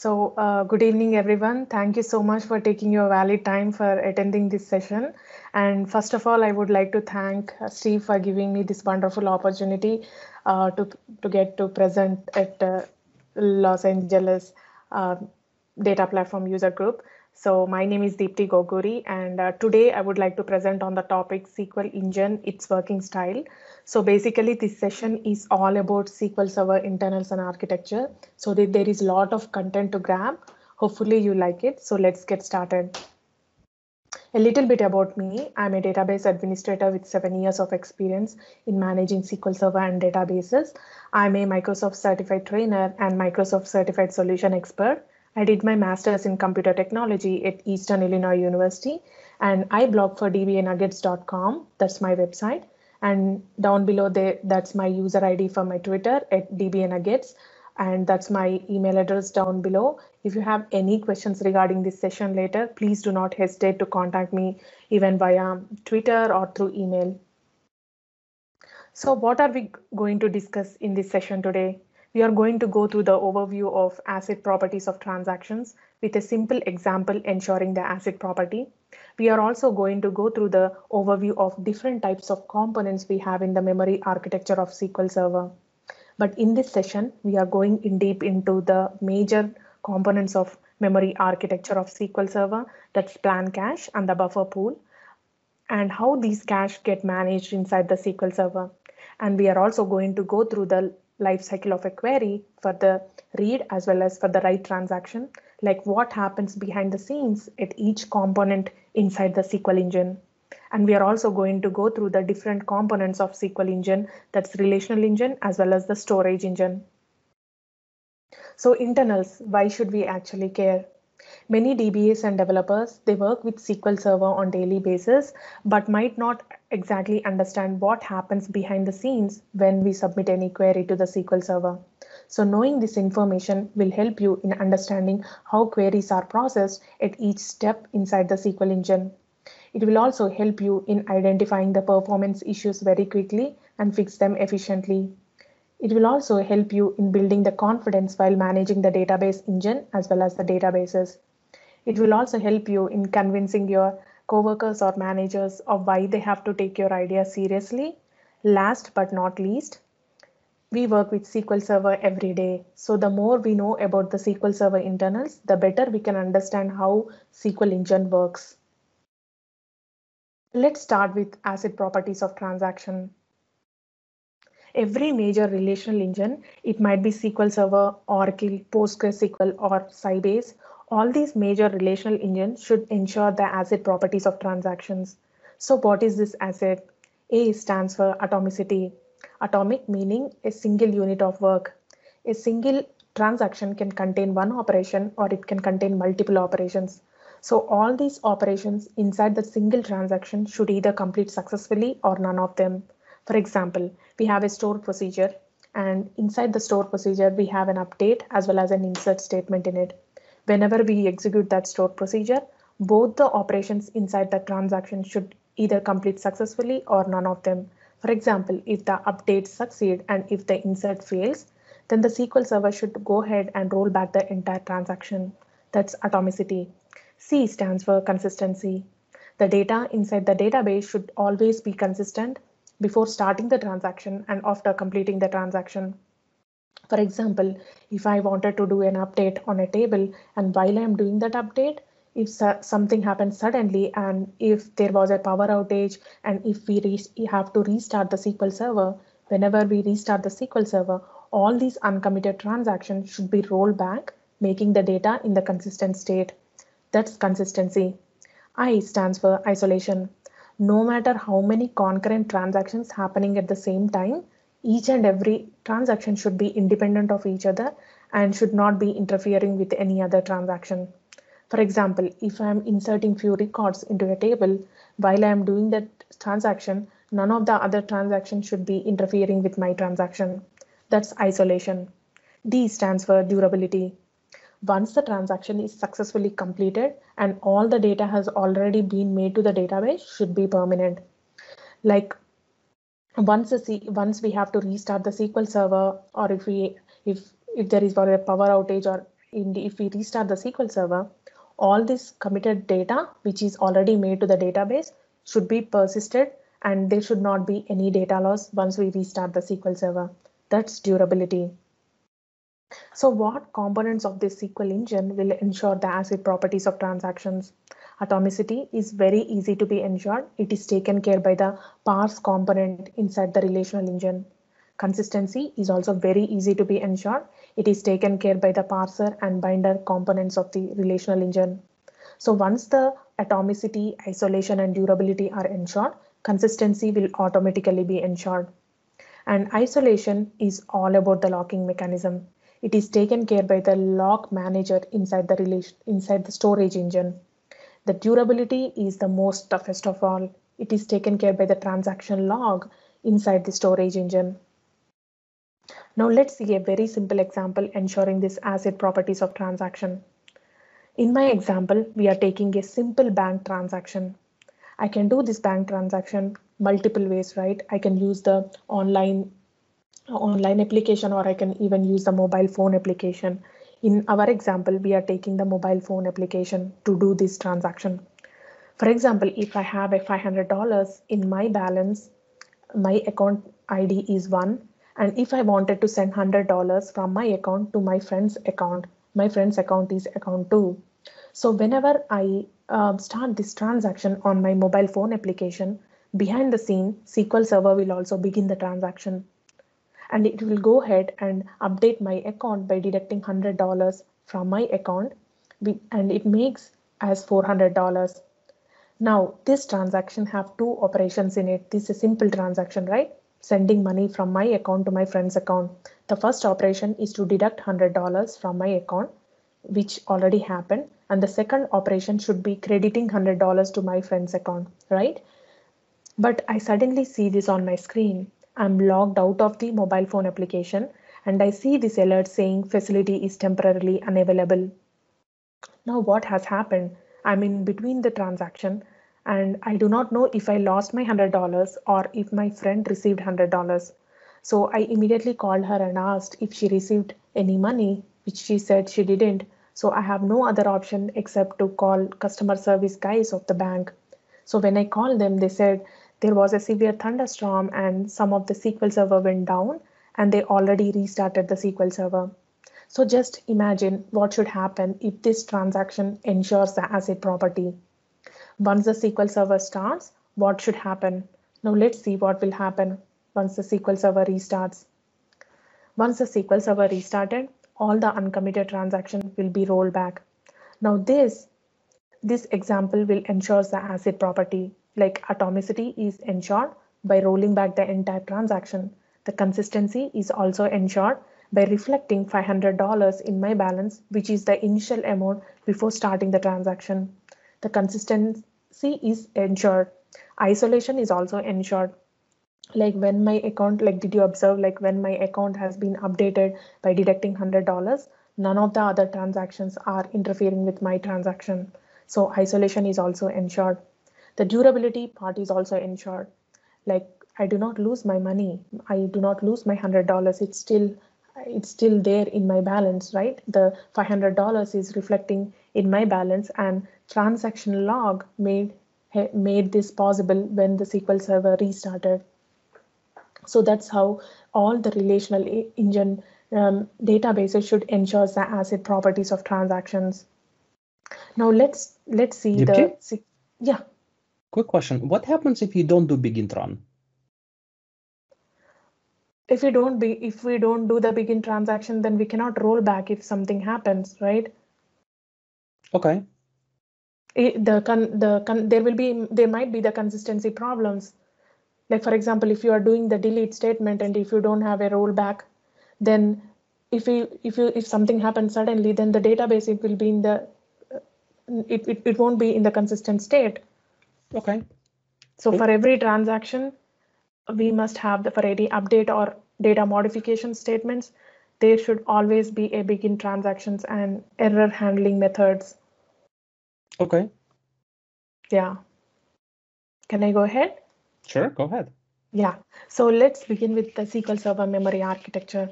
Good evening, everyone. Thank you so much for taking your valid time for attending this session. And first of all, I would like to thank Steve for giving me this wonderful opportunity uh, to, to get to present at Los Angeles uh, Data Platform User Group. So my name is Deepti Goguri, and today I would like to present on the topic SQL Engine, its working style. So basically, this session is all about SQL Server internals and architecture. So there is a lot of content to grab. Hopefully you like it. So let's get started. A little bit about me. I'm a database administrator with 7 years of experience in managing SQL Server and databases. I'm a Microsoft certified trainer and Microsoft certified solution expert. I did my master's in computer technology at Eastern Illinois University, and I blog for dbanuggets.com. That's my website. And down below there, that's my user ID for my Twitter at dbanuggets, and that's my email address down below. If you have any questions regarding this session later, please do not hesitate to contact me even via Twitter or through email. So what are we going to discuss in this session today? We are going to go through the overview of asset properties of transactions with a simple example ensuring the asset property. We are also going to go through the overview of different types of components we have in the memory architecture of SQL Server. But in this session, we are going in deep into the major components of memory architecture of SQL Server, that's plan cache and the buffer pool, and how these cache get managed inside the SQL Server. And we are also going to go through the life cycle of a query for the read as well as for the write transaction, like what happens behind the scenes at each component inside the SQL engine. And we are also going to go through the different components of SQL engine, that's relational engine as well as the storage engine. So internals, why should we actually care? Many DBAs and developers, they work with SQL Server on daily basis, but might not exactly understand what happens behind the scenes when we submit any query to the SQL Server. So knowing this information will help you in understanding how queries are processed at each step inside the SQL engine. It will also help you in identifying the performance issues very quickly and fix them efficiently. It will also help you in building the confidence while managing the database engine as well as the databases. It will also help you in convincing your coworkers or managers of why they have to take your idea seriously. Last but not least, we work with SQL Server every day. So the more we know about the SQL Server internals, the better we can understand how SQL Engine works. Let's start with asset properties of transaction. Every major relational engine, it might be SQL Server, Oracle, PostgreSQL, or Sybase. All these major relational engines should ensure the asset properties of transactions. So what is this asset? A stands for atomicity. Atomic meaning a single unit of work. A single transaction can contain one operation or it can contain multiple operations. So all these operations inside the single transaction should either complete successfully or none of them. For example, we have a store procedure, and inside the store procedure, we have an update as well as an insert statement in it. Whenever we execute that store procedure, both the operations inside the transaction should either complete successfully or none of them. For example, if the update succeeds and if the insert fails, then the SQL Server should go ahead and roll back the entire transaction. That's atomicity. C stands for consistency. The data inside the database should always be consistent before starting the transaction and after completing the transaction. For example, if I wanted to do an update on a table and while I'm doing that update, if something happens suddenly and if there was a power outage and if we have to restart the SQL Server, whenever we restart the SQL Server, all these uncommitted transactions should be rolled back, making the data in the consistent state. That's consistency. I stands for isolation. No matter how many concurrent transactions happening at the same time, each and every transaction should be independent of each other and should not be interfering with any other transaction. For example, if I am inserting few records into a table, while I am doing that transaction, none of the other transactions should be interfering with my transaction. That's isolation. D stands for durability. Once the transaction is successfully completed and all the data has already been made to the database should be permanent. Like once we have to restart the SQL Server, or if there is a power outage or if we restart the SQL Server, all this committed data, which is already made to the database, should be persisted, and there should not be any data loss once we restart the SQL Server. That's durability. So what components of this SQL engine will ensure the ACID properties of transactions? Atomicity is very easy to be ensured. It is taken care by the parse component inside the relational engine. Consistency is also very easy to be ensured. It is taken care by the parser and binder components of the relational engine. So once the atomicity, isolation, and durability are ensured, consistency will automatically be ensured. And isolation is all about the locking mechanism. It is taken care by the lock manager inside the storage engine. The durability is the most toughest of all. It is taken care by the transaction log inside the storage engine. Now let's see a very simple example ensuring this ACID properties of transaction. In my example, we are taking a simple bank transaction. I can do this bank transaction multiple ways, right? I can use the online application, or I can even use the mobile phone application. In our example, we are taking the mobile phone application to do this transaction. For example, if I have a $500 in my balance, my account ID is 1. And if I wanted to send $100 from my account to my friend's account is account 2. So whenever I start this transaction on my mobile phone application, behind the scene, SQL Server will also begin the transaction. And it will go ahead and update my account by deducting $100 from my account, and it makes as $400. Now this transaction have two operations in it. This is a simple transaction, right? Sending money from my account to my friend's account. The first operation is to deduct $100 from my account, which already happened. And the second operation should be crediting $100 to my friend's account, right? But I suddenly see this on my screen. I'm logged out of the mobile phone application and I see this alert saying facility is temporarily unavailable. Now what has happened? I'm in between the transaction and I do not know if I lost my $100 or if my friend received $100. So I immediately called her and asked if she received any money, which she said she didn't. So I have no other option except to call customer service guys of the bank. So when I called them, they said there was a severe thunderstorm and some of the SQL Server went down and they already restarted the SQL Server. So just imagine what should happen if this transaction ensures the ACID property. Once the SQL Server starts, what should happen? Now let's see what will happen once the SQL Server restarts. Once the SQL Server restarted, all the uncommitted transactions will be rolled back. Now this example will ensure the ACID property, like atomicity is ensured by rolling back the entire transaction. The consistency is also ensured by reflecting $500 in my balance, which is the initial amount before starting the transaction. The consistency is ensured. Isolation is also ensured. Like when my account, like did you observe, like when my account has been updated by deducting $100, none of the other transactions are interfering with my transaction. So isolation is also ensured. The durability part is also ensured. Like I do not lose my money. I do not lose my $100. It's still there in my balance, right? The $500 is reflecting in my balance, and transaction log made this possible when the SQL Server restarted. So that's how all the relational engine databases should ensure the ACID properties of transactions. Now let's see Dipti? yeah. Quick question. What happens if you don't do begin run? If we don't do the begin transaction, then we cannot roll back if something happens, right? Okay. There might be the consistency problems. Like for example, if you are doing the delete statement and if you don't have a rollback, then if something happens suddenly, then the database it will be in the it won't be in the consistent state. Okay. So for every transaction, we must have for any update or data modification statements, there should always be a begin transactions and error handling methods. Okay. Yeah. Can I go ahead? Sure, go ahead. Yeah. So let's begin with the SQL Server memory architecture.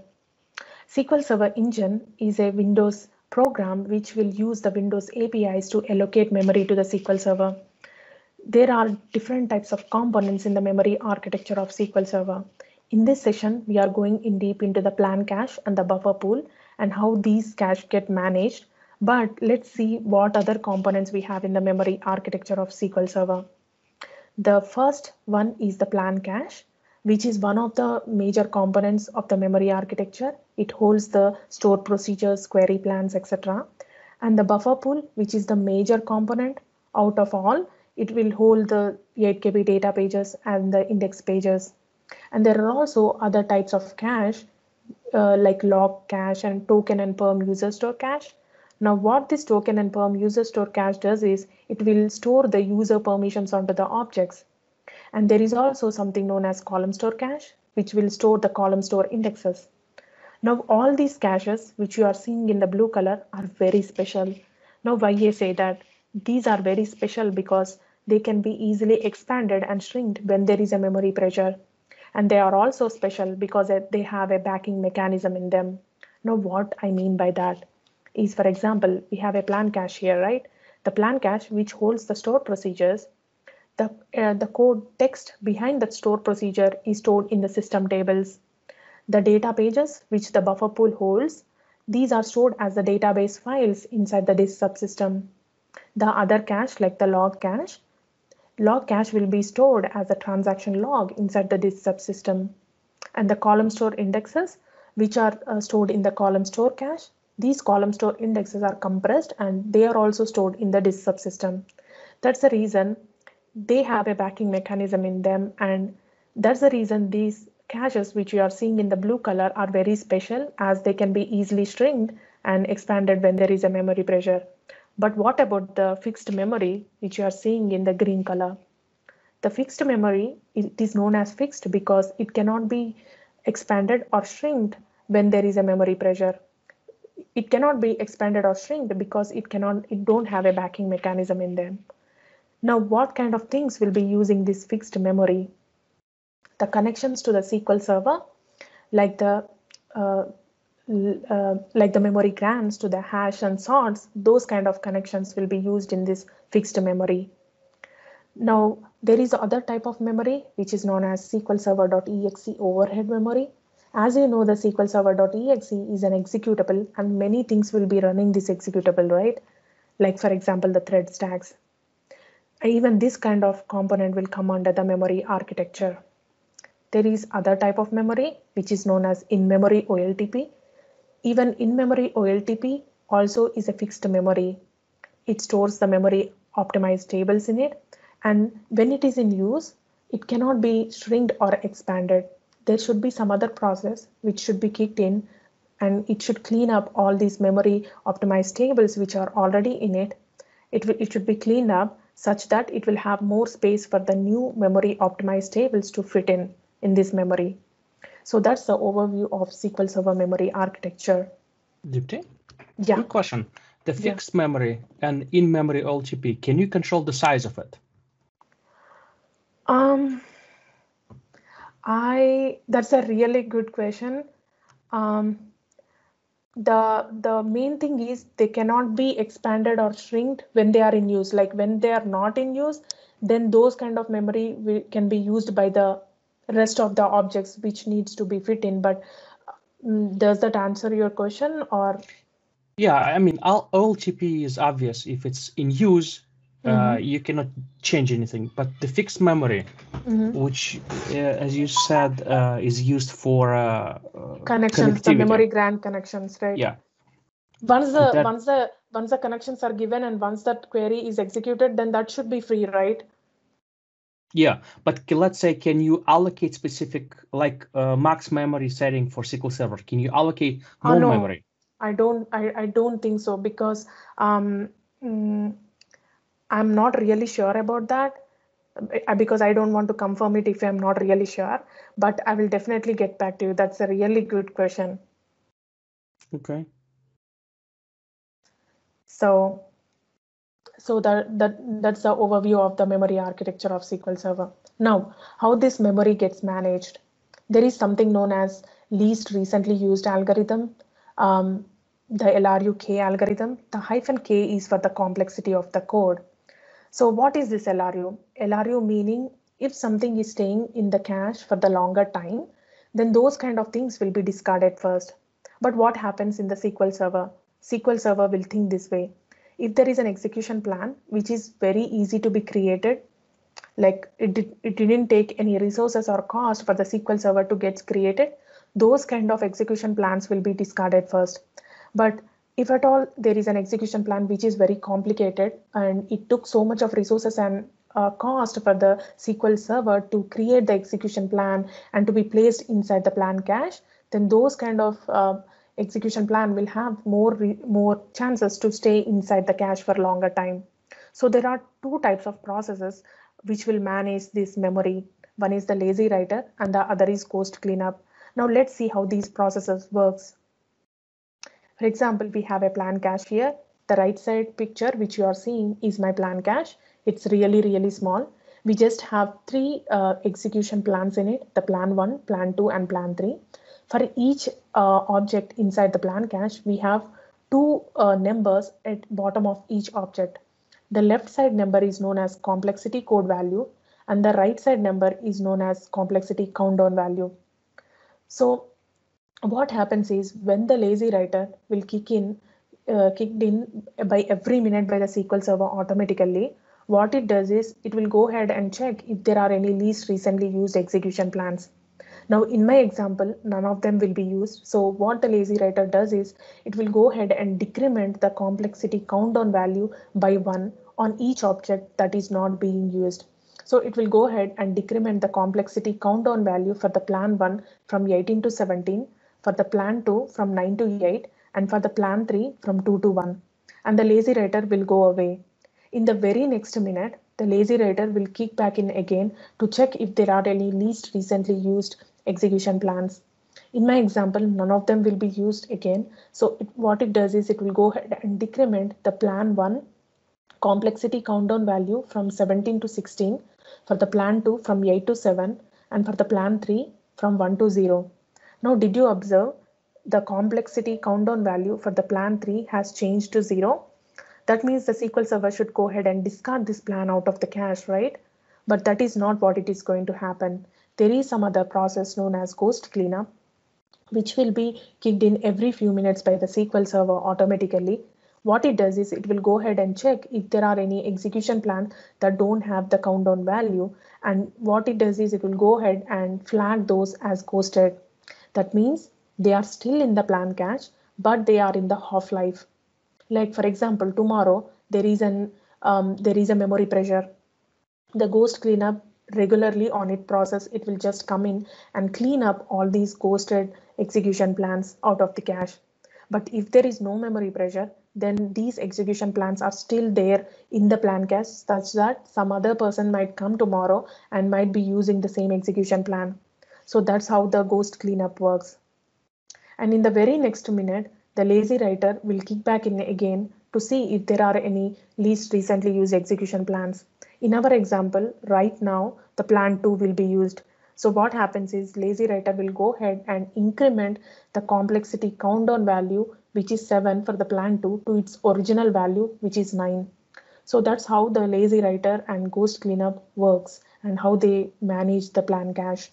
SQL Server Engine is a Windows program which will use the Windows APIs to allocate memory to the SQL Server. There are different types of components in the memory architecture of SQL Server. In this session, we are going in deep into the plan cache and the buffer pool and how these cache get managed. But let's see what other components we have in the memory architecture of SQL Server. The first one is the plan cache, which is one of the major components of the memory architecture. It holds the stored procedures, query plans, etc. And the buffer pool, which is the major component out of all, it will hold the 8 KB data pages and the index pages. And there are also other types of cache like log cache and token and perm user store cache. Now what this token and perm user store cache does is it will store the user permissions onto the objects. And there is also something known as column store cache, which will store the column store indexes. Now all these caches which you are seeing in the blue color are very special. Now why I say that? These are very special because they can be easily expanded and shrinked when there is a memory pressure. And they are also special because they have a backing mechanism in them. Now what I mean by that is, for example, we have a plan cache here, right? The plan cache which holds the stored procedures, the code text behind that stored procedure is stored in the system tables. The data pages which the buffer pool holds, these are stored as the database files inside the disk subsystem. The other cache like the log cache will be stored as a transaction log inside the disk subsystem. And the column store indexes which are stored in the column store cache, these column store indexes are compressed and they are also stored in the disk subsystem. That's the reason they have a backing mechanism in them, and that's the reason these caches which you are seeing in the blue color are very special, as they can be easily shrinked and expanded when there is a memory pressure. But what about the fixed memory which you are seeing in the green color? The fixed memory, it is known as fixed because it cannot be expanded or shrinked when there is a memory pressure. It cannot be expanded or shrinked because it don't have a backing mechanism in them. Now, what kind of things will be using this fixed memory? The connections to the SQL Server, like the memory grants to the hash and sorts, those kind of connections will be used in this fixed memory. Now, there is other type of memory which is known as SQL Server.exe overhead memory. As you know, the SQL Server.exe is an executable and many things will be running this executable, right? Like for example, the thread stacks. Even this kind of component will come under the memory architecture. There is other type of memory which is known as in-memory OLTP. Even in-memory OLTP also is a fixed memory. It stores the memory optimized tables in it, and when it is in use, it cannot be shrinked or expanded. There should be some other process which should be kicked in, and it should clean up all these memory optimized tables which are already in it. It should be cleaned up such that it will have more space for the new memory optimized tables to fit in this memory. So that's the overview of SQL Server memory architecture. Deepti? Yeah. Quick question. The fixed memory and in-memory OLTP, can you control the size of it? That's a really good question. The main thing is they cannot be expanded or shrinked when they are in use. Like when they are not in use, then those kind of memory can be used by the rest of the objects which needs to be fit in. But does that answer your question? Or yeah, I mean, OLTP is obvious. If it's in use, you cannot change anything. But the fixed memory, which, as you said, is used for connections, the memory grant connections, right? Yeah. Once the connections are given and once that query is executed, then that should be free, right? Yeah, but let's say, can you allocate specific, like max memory setting for SQL Server? Can you allocate more memory? I don't think so, because I'm not really sure about that, because I don't want to confirm it if I'm not really sure, but I will definitely get back to you. That's a really good question. Okay. So that's the overview of the memory architecture of SQL Server. Now, how this memory gets managed. There is something known as least recently used algorithm. the LRU-K algorithm. The -K is for the complexity of the code. So what is this LRU? LRU meaning if something is staying in the cache for the longer time, then those kind of things will be discarded first. But what happens in the SQL Server? SQL Server will think this way. If there is an execution plan, which is very easy to be created, like it didn't take any resources or cost for the SQL Server to get created, those kind of execution plans will be discarded first. But if at all there is an execution plan which is very complicated and it took so much of resources and cost for the SQL Server to create the execution plan and to be placed inside the plan cache, then those kind of execution plan will have more chances to stay inside the cache for longer time. So there are two types of processes which will manage this memory. One is the lazy writer and the other is ghost cleanup. Now let's see how these processes works. For example, we have a plan cache here. The right side picture which you are seeing is my plan cache. It's really small. We just have three execution plans in it, the plan 1, plan 2 and plan 3. For each object inside the plan cache, we have two numbers at bottom of each object. The left side number is known as complexity code value and the right side number is known as complexity countdown value. So what happens is when the lazy writer will kicked in by every minute by the SQL Server automatically, what it does is it will go ahead and check if there are any least recently used execution plans. Now in my example, none of them will be used. So what the lazy writer does is it will go ahead and decrement the complexity countdown value by 1 on each object that is not being used. So it will go ahead and decrement the complexity countdown value for the plan 1 from 18 to 17, for the plan 2 from 9 to 8, and for the plan 3 from 2 to 1. And the lazy writer will go away. In the very next minute, the lazy writer will kick back in again to check if there are any least recently used execution plans. In my example, none of them will be used again. So what it does is it will go ahead and decrement the plan 1 complexity countdown value from 17 to 16, for the plan 2 from 8 to 7, and for the plan 3 from 1 to 0. Now, did you observe the complexity countdown value for the plan 3 has changed to 0? That means the SQL Server should go ahead and discard this plan out of the cache, right? But that is not what it is going to happen. There is some other process known as ghost cleanup, which will be kicked in every few minutes by the SQL Server automatically. What it does is it will go ahead and check if there are any execution plans that don't have the countdown value. And what it does is it will go ahead and flag those as ghosted. That means they are still in the plan cache, but they are in the half-life. Like for example, tomorrow there is a memory pressure. The ghost cleanup regularly on it process, it will just come in and clean up all these ghosted execution plans out of the cache. But if there is no memory pressure, then these execution plans are still there in the plan cache, such that some other person might come tomorrow and might be using the same execution plan. So that's how the ghost cleanup works. And in the very next minute, the lazy writer will kick back in again to see if there are any least recently used execution plans. In our example, right now, the plan 2 will be used. So what happens is lazy writer will go ahead and increment the complexity countdown value, which is 7 for the plan 2, to its original value, which is 9. So that's how the lazy writer and ghost cleanup works and how they manage the plan cache.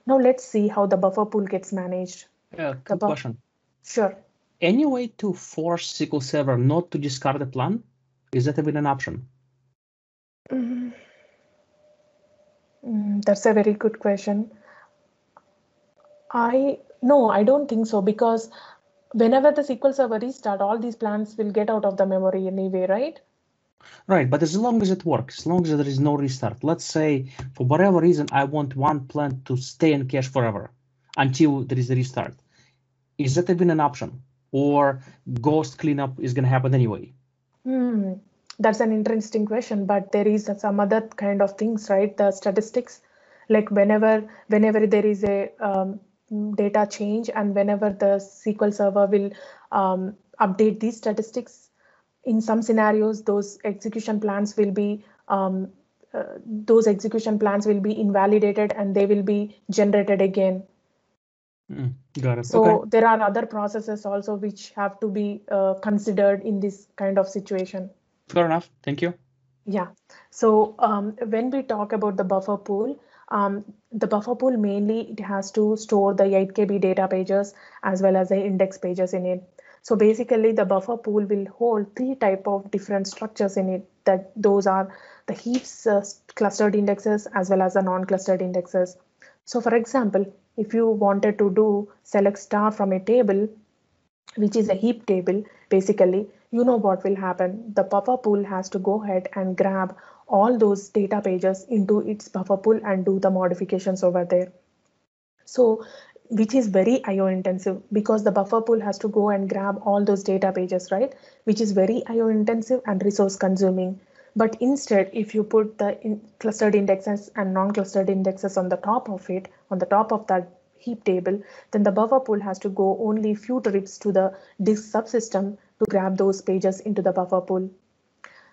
Now let's see how the buffer pool gets managed. Quick question. Sure. Any way to force SQL Server not to discard the plan? Is that even an option? That's a very good question. No, I don't think so, because whenever the SQL Server restart, all these plans will get out of the memory anyway, right? Right, but as long as it works, as long as there is no restart, let's say for whatever reason, I want one plan to stay in cache forever until there is a restart. Is that even an option? Or ghost cleanup is going to happen anyway? That's an interesting question, but there is some other kind of things, right? The statistics, like whenever there is a data change and whenever the SQL Server will update these statistics, in some scenarios, those execution plans will be invalidated and they will be generated again. Got it. So Okay. there are other processes also which have to be considered in this kind of situation. Fair enough. Thank you. Yeah. So when we talk about the buffer pool, the buffer pool mainly it has to store the 8 KB data pages as well as the index pages in it. So basically the buffer pool will hold three type of different structures in it. That those are the heaps, clustered indexes as well as the non-clustered indexes. So for example, if you wanted to do select star from a table, which is a heap table, basically, you know what will happen. The buffer pool has to go ahead and grab all those data pages into its buffer pool and do the modifications over there. So, which is very IO intensive because the buffer pool has to go and grab all those data pages, right? Which is very IO intensive and resource consuming. But instead, if you put the clustered indexes and non-clustered indexes on the top of it, on the top of that heap table, then the buffer pool has to go only few trips to the disk subsystem to grab those pages into the buffer pool.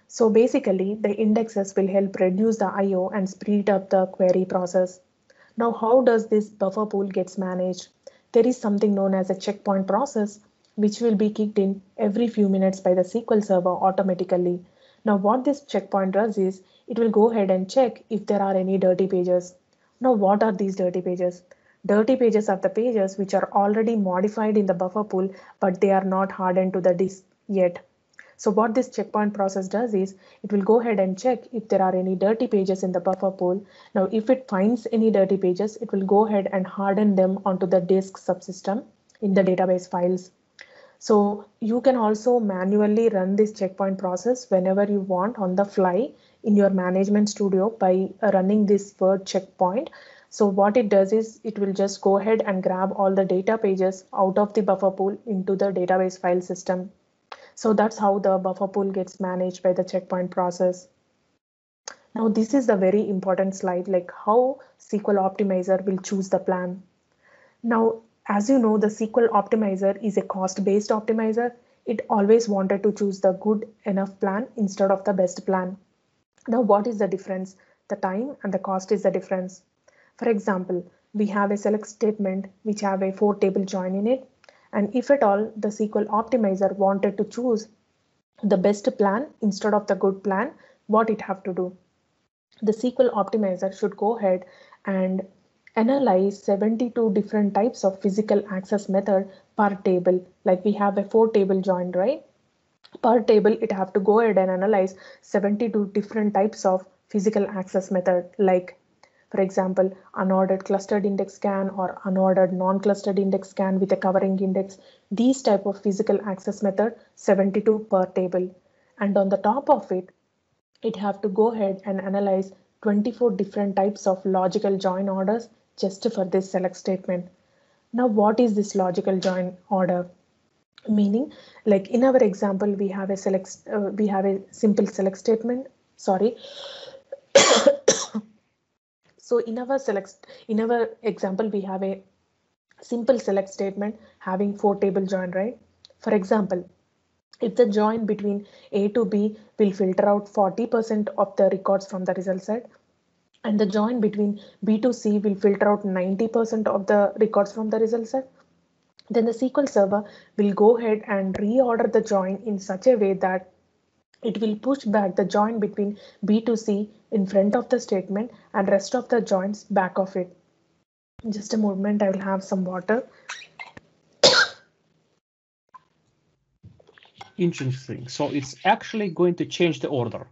So basically, the indexes will help reduce the IO and speed up the query process. Now, how does this buffer pool gets managed? There is something known as a checkpoint process, which will be kicked in every few minutes by the SQL Server automatically. Now, what this checkpoint does is, it will go ahead and check if there are any dirty pages. Now, what are these dirty pages? Dirty pages are the pages which are already modified in the buffer pool, but they are not hardened to the disk yet. So what this checkpoint process does is it will go ahead and check if there are any dirty pages in the buffer pool. Now, if it finds any dirty pages, it will go ahead and harden them onto the disk subsystem in the database files. So you can also manually run this checkpoint process whenever you want on the fly in your management studio by running this word checkpoint. So what it does is it will just go ahead and grab all the data pages out of the buffer pool into the database file system. So that's how the buffer pool gets managed by the checkpoint process. Now, this is the very important slide, like how SQL Optimizer will choose the plan. Now, as you know, the SQL Optimizer is a cost-based optimizer. It always wanted to choose the good enough plan instead of the best plan. Now, what is the difference? The time and the cost is the difference. For example, we have a select statement which have a 4-table join in it. And if at all the SQL Optimizer wanted to choose the best plan instead of the good plan, what it have to do? The SQL Optimizer should go ahead and analyze 72 different types of physical access method per table. Like we have a 4-table join, right? Per table, it have to go ahead and analyze 72 different types of physical access method, like for example, unordered clustered index scan or unordered non-clustered index scan with a covering index. These type of physical access method, 72 per table. And on the top of it, it have to go ahead and analyze 24 different types of logical join orders just for this select statement. Now, what is this logical join order? Meaning, like in our example, we have a simple select statement. Sorry. So in our example, we have a simple select statement having 4-table join, right? For example, if the join between A to B will filter out 40% of the records from the result set, and the join between B to C will filter out 90% of the records from the result set, then the SQL Server will go ahead and reorder the join in such a way that it will push back the join between B to C in front of the statement and rest of the joins back of it. Just a moment, I will have some water. Interesting. So it's actually going to change the order.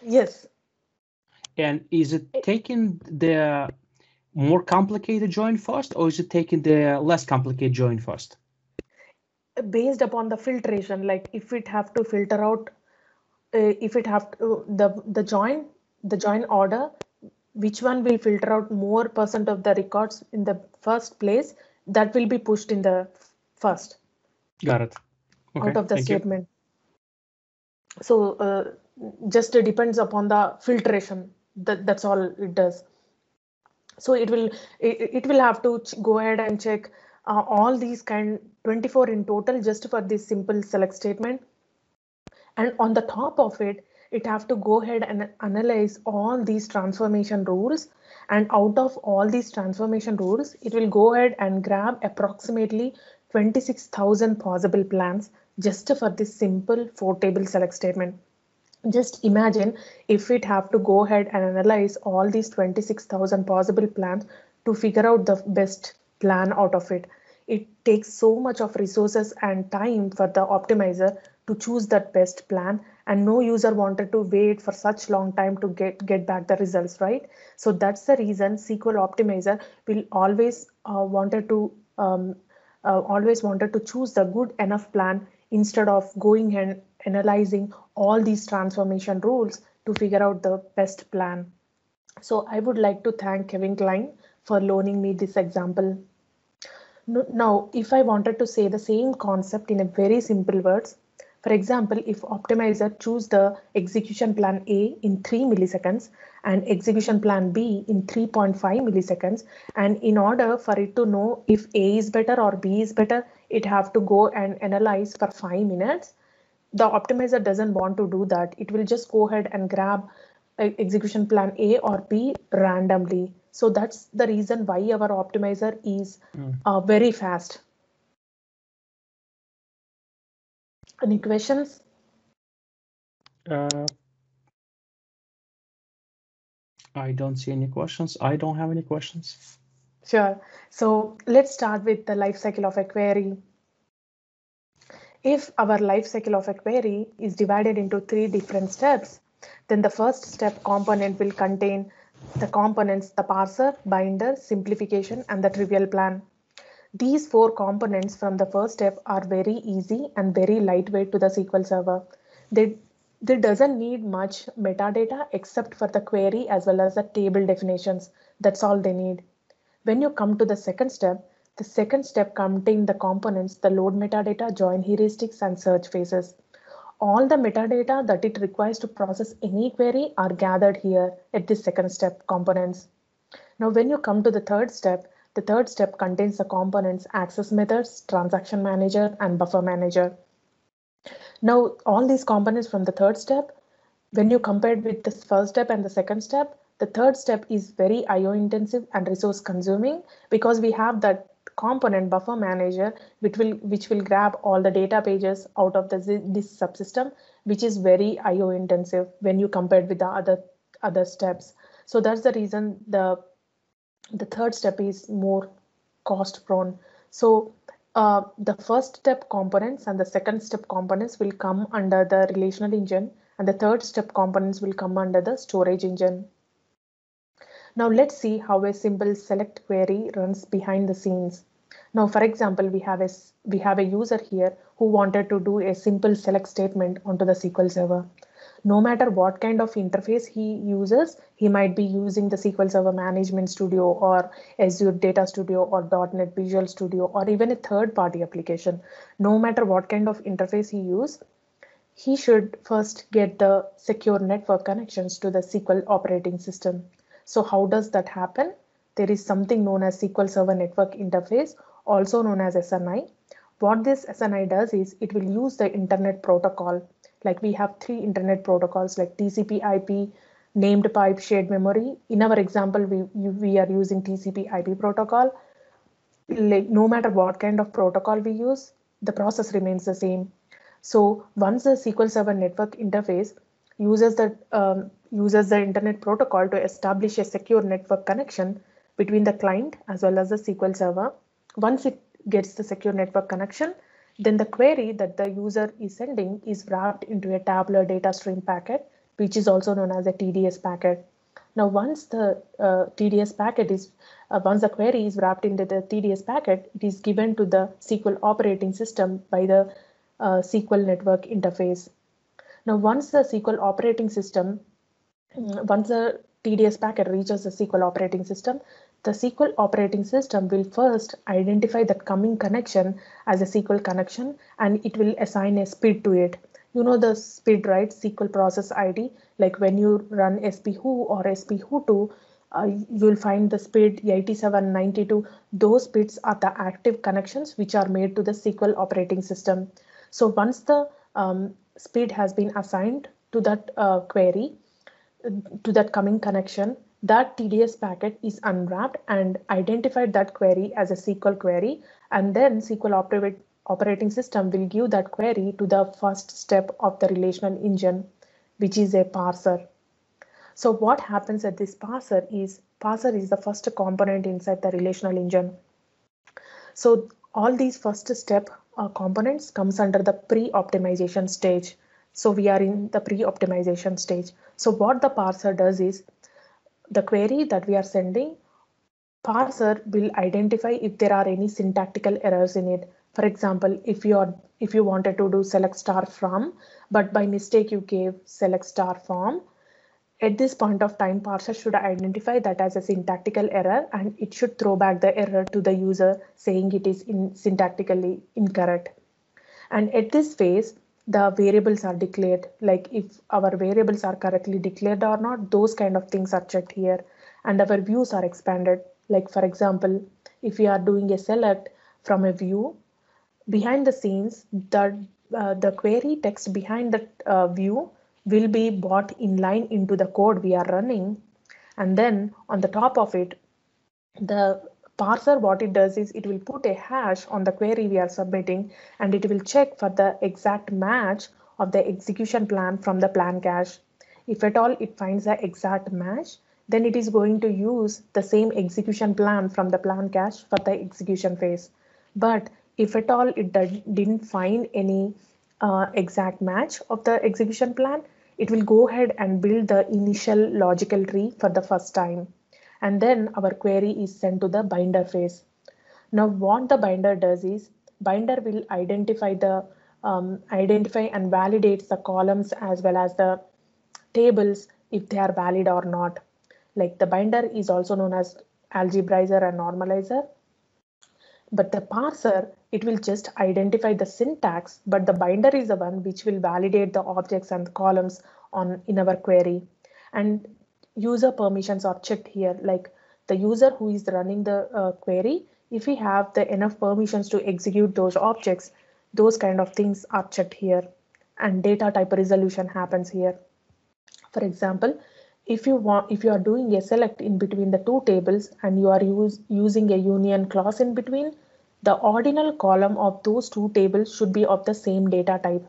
Yes. And is it taking the more complicated join first, or is it taking the less complicated join first? Based upon the filtration, like if it have to filter out, if it have to, the join order, which one will filter out more percent of the records in the first place, that will be pushed in the first. Got it. Okay, out of the thank statement. So just depends upon the filtration. That's all it does. So it will have to go ahead and check all these 24 in total just for this simple select statement. And on the top of it, it have to go ahead and analyze all these transformation rules, and out of all these transformation rules, it will go ahead and grab approximately 26,000 possible plans just for this simple 4-table select statement. Just imagine if it have to go ahead and analyze all these 26,000 possible plans to figure out the best plan out of it. It takes so much of resources and time for the optimizer to choose that best plan, and no user wanted to wait for such long time to get back the results, right? So that's the reason SQL optimizer will always wanted to choose the good enough plan instead of going and analyzing all these transformation rules to figure out the best plan. So I would like to thank Kevin Klein for loaning me this example. Now, if I wanted to say the same concept in a very simple words, for example, if optimizer choose the execution plan A in 3 milliseconds and execution plan B in 3.5 milliseconds, and in order for it to know if A is better or B is better, it have to go and analyze for 5 minutes. The optimizer doesn't want to do that. It will just go ahead and grab execution plan A or B randomly. So that's the reason why our optimizer is very fast. Any questions? I don't see any questions. I don't have any questions. Sure. So let's start with the life cycle of a query. If our life cycle of a query is divided into 3 different steps, then the first step component will contain the components, the parser, binder, simplification, and the trivial plan. These 4 components from the first step are very easy and very lightweight to the SQL Server. They doesn't need much metadata except for the query as well as the table definitions. That's all they need. When you come to the second step contains the components, the load metadata, join heuristics, and search phases. All the metadata that it requires to process any query are gathered here at this second step components. Now, when you come to the third step contains the components access methods, transaction manager, and buffer manager. Now, all these components from the third step, when you compare it with the first step and the second step, the third step is very IO intensive and resource consuming because we have that component buffer manager which will grab all the data pages out of this subsystem, which is very IO intensive when you compare it with the other steps. So that's the reason the third step is more cost prone. So the first step components and the second step components will come under the relational engine, and the third step components will come under the storage engine. Now let's see how a simple select query runs behind the scenes. Now, for example, we have a user here who wanted to do a simple select statement onto the SQL Server. No matter what kind of interface he uses, he might be using the SQL Server Management Studio or Azure Data Studio or .NET Visual Studio or even a third-party application. No matter what kind of interface he uses, he should first get the secure network connections to the SQL operating system. So how does that happen? There is something known as SQL Server Network Interface, also known as SNI. What this SNI does is it will use the internet protocol. Like we have 3 internet protocols like TCP IP, named pipe, shared memory. In our example, we are using TCP IP protocol. Like no matter what kind of protocol we use, the process remains the same. So once the SQL Server Network Interface uses the internet protocol to establish a secure network connection between the client as well as the SQL Server, once it gets the secure network connection, then the query that the user is sending is wrapped into a tabular data stream packet, which is also known as a TDS packet. Now, once the once the query is wrapped into the TDS packet, it is given to the SQL operating system by the SQL network interface. Now, once the TDS packet reaches the SQL operating system, the SQL operating system will first identify that coming connection as a SQL connection, and it will assign a SPID to it. You know the SPID, right? SQL process ID. Like when you run SP-who or SP-who2, you'll find the SPID 8792. Those SPIDs are the active connections which are made to the SQL operating system. So once the SPID has been assigned to that query, to that coming connection, that TDS packet is unwrapped and identified that query as a SQL query, and then SQL operating system will give that query to the first step of the relational engine, which is a parser. So what happens at this parser is the first component inside the relational engine. So all these first step components comes under the pre-optimization stage. So we are in the pre-optimization stage. So what the parser does is, the query that we are sending, parser will identify if there are any syntactical errors in it. For example, if you wanted to do select star from, but by mistake you gave select star from, at this point of time, parser should identify that as a syntactical error, and it should throw back the error to the user saying it is syntactically incorrect. And at this phase, the variables are declared, like if our variables are correctly declared or not, those kind of things are checked here. And our views are expanded. Like for example, if we are doing a select from a view, behind the scenes, the query text behind the view will be brought inline into the code we are running. And then on the top of it, the parser, what it does is it will put a hash on the query we are submitting, and it will check for the exact match of the execution plan from the plan cache. If at all it finds the exact match, then it is going to use the same execution plan from the plan cache for the execution phase. But if at all it didn't find any exact match of the execution plan, it will go ahead and build the initial logical tree for the first time. And then our query is sent to the binder phase. Now what the binder does is, binder will identify and validates the columns as well as the tables if they are valid or not. Like the binder is also known as algebraizer and normalizer. But the parser, it will just identify the syntax, but the binder is the one which will validate the objects and the columns in our query. And user permissions are checked here, like the user who is running the query, if we have the enough permissions to execute those objects, those kind of things are checked here. And data type resolution happens here. For example, if you are doing a select in between the two tables and you are using a union clause in between, the ordinal column of those two tables should be of the same data type.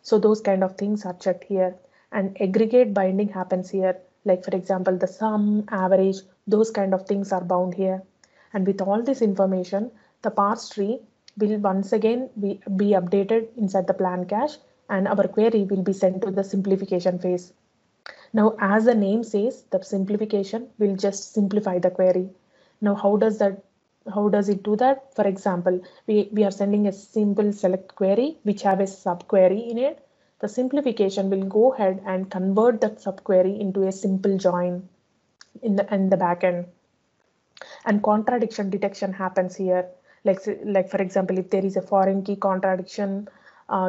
So those kind of things are checked here. And aggregate binding happens here. Like for example, the sum, average, those kind of things are bound here. And with all this information, the parse tree will once again be updated inside the plan cache, and our query will be sent to the simplification phase. Now, as the name says, the simplification will just simplify the query. Now, how does it do that? For example, we are sending a simple select query which have a subquery in it. The simplification will go ahead and convert that subquery into a simple join in the backend. And contradiction detection happens here. Like for example, if there is a foreign key contradiction,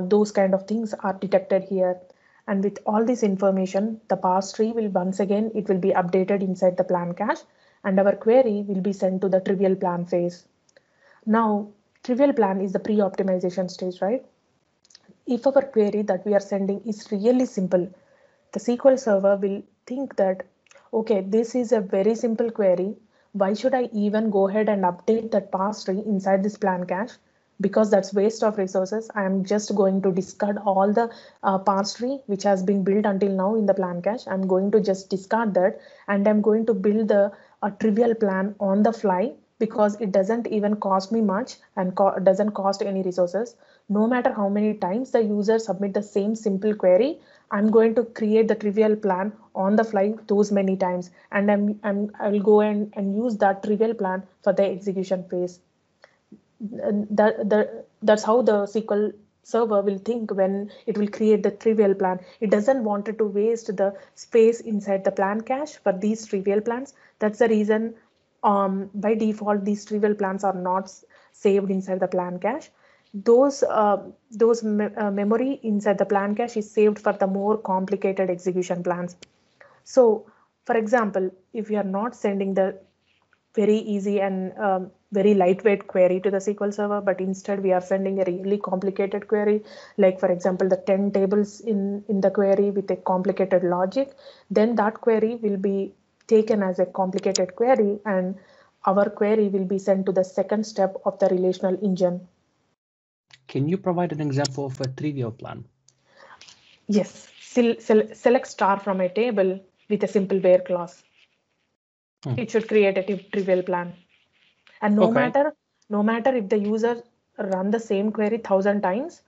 those kind of things are detected here. And with all this information, the parse tree will once again, it will be updated inside the plan cache, and our query will be sent to the trivial plan phase. Now, trivial plan is the pre-optimization stage, right? If our query that we are sending is really simple, the SQL server will think that, okay, this is a very simple query. Why should I even go ahead and update that parse tree inside this plan cache? Because that's waste of resources. I am just going to discard all the parse tree which has been built until now in the plan cache. I'm going to just discard that, and I'm going to build a trivial plan on the fly, because it doesn't even cost me much and doesn't cost any resources. No matter how many times the user submit the same simple query, I'm going to create the trivial plan on the fly those many times, and I will go and use that trivial plan for the execution phase. That's how the SQL server will think when it will create the trivial plan. It doesn't want to waste the space inside the plan cache for these trivial plans. That's the reason by default these trivial plans are not saved inside the plan cache. Those memory inside the plan cache is saved for the more complicated execution plans. So for example, if you are not sending the very easy and very lightweight query to the SQL Server, but instead we are sending a really complicated query, like for example, the 10 tables in the query with a complicated logic, then that query will be taken as a complicated query and our query will be sent to the second step of the relational engine. Can you provide an example of a trivial plan? Yes, select star from a table with a simple where clause. It should create a trivial plan. And no matter if the user run the same query 1,000 times,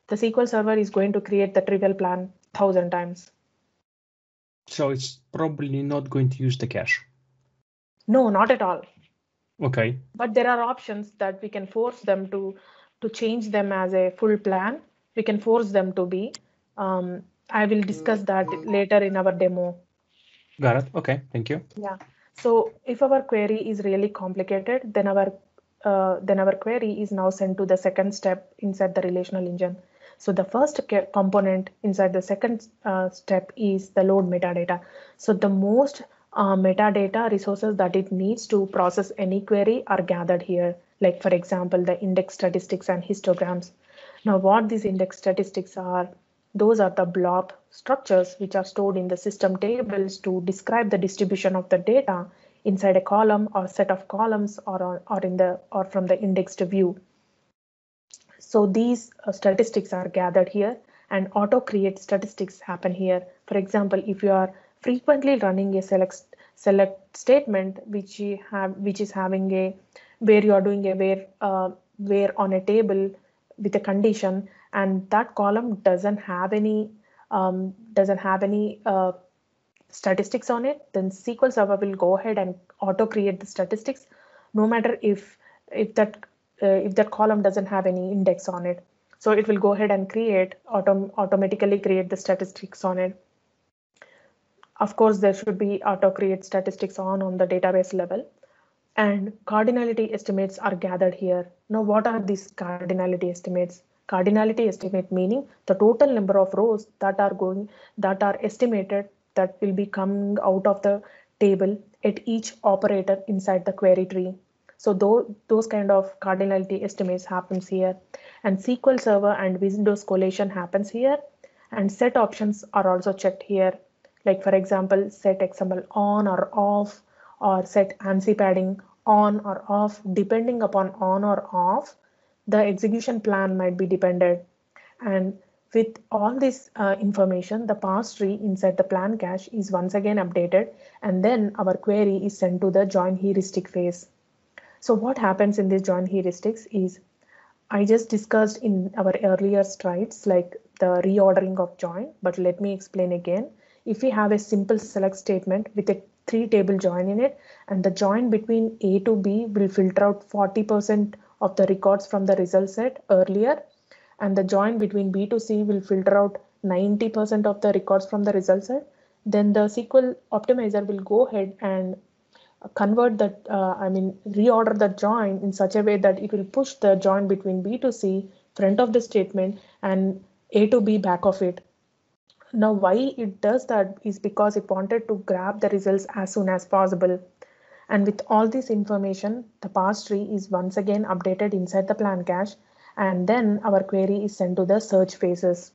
the SQL Server is going to create the trivial plan 1,000 times. So it's probably not going to use the cache. No, not at all. Okay. But there are options that we can force them to change them as a full plan. We can force them to be. I will discuss that later in our demo. Got it. Okay, thank you. Yeah. So if our query is really complicated, then our query is now sent to the second step inside the relational engine. So the first component inside the second step is the load metadata. So the most metadata resources that it needs to process any query are gathered here. Like for example, the index statistics and histograms. Now what these index statistics are, those are the blob structures which are stored in the system tables to describe the distribution of the data inside a column or set of columns or from the indexed view. So these statistics are gathered here and auto create statistics happen here. For example, if you are frequently running a select statement which is having a where you are doing a where on a table with a condition and that column doesn't have any statistics on it, then SQL Server will go ahead and auto create the statistics, no matter if that column doesn't have any index on it. So it will go ahead and automatically create the statistics on it. Of course, there should be auto create statistics on the database level. And cardinality estimates are gathered here. Now, what are these cardinality estimates? Cardinality estimate meaning the total number of rows that are estimated that will be coming out of the table at each operator inside the query tree. So those kind of cardinality estimates happens here, and SQL Server and Windows collation happens here, and set options are also checked here. Like for example, set XML on or off, or set ANSI padding on or off. Depending upon on or off, the execution plan might be dependent. And with all this information, the parse tree inside the plan cache is once again updated, and then our query is sent to the join heuristic phase. So what happens in this join heuristics is, I just discussed in our earlier slides, like the reordering of join, but let me explain again. If we have a simple select statement with a 3-table join in it, and the join between A to B will filter out 40% of the records from the result set earlier, and the join between B to C will filter out 90% of the records from the result set, then the SQL optimizer will go ahead and convert that, reorder the join in such a way that it will push the join between B to C front of the statement and A to B back of it. Now, why it does that is because it wanted to grab the results as soon as possible. And with all this information, the parse tree is once again updated inside the plan cache, and then our query is sent to the search phases.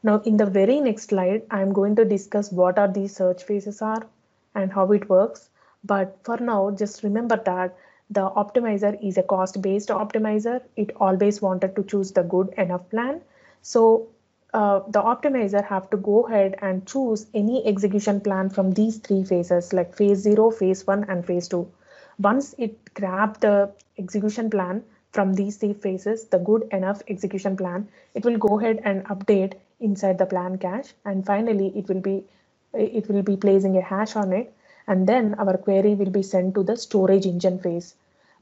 Now, in the very next slide, I'm going to discuss what are these search phases are and how it works. But for now, just remember that the optimizer is a cost-based optimizer. It always wanted to choose the good enough plan. So the optimizer have to go ahead and choose any execution plan from these 3 phases, like phase 0, phase 1, and phase 2. Once it grabs the execution plan from these 3 phases, the good enough execution plan, it will go ahead and update inside the plan cache, and finally it will be placing a hash on it, and then our query will be sent to the storage engine phase.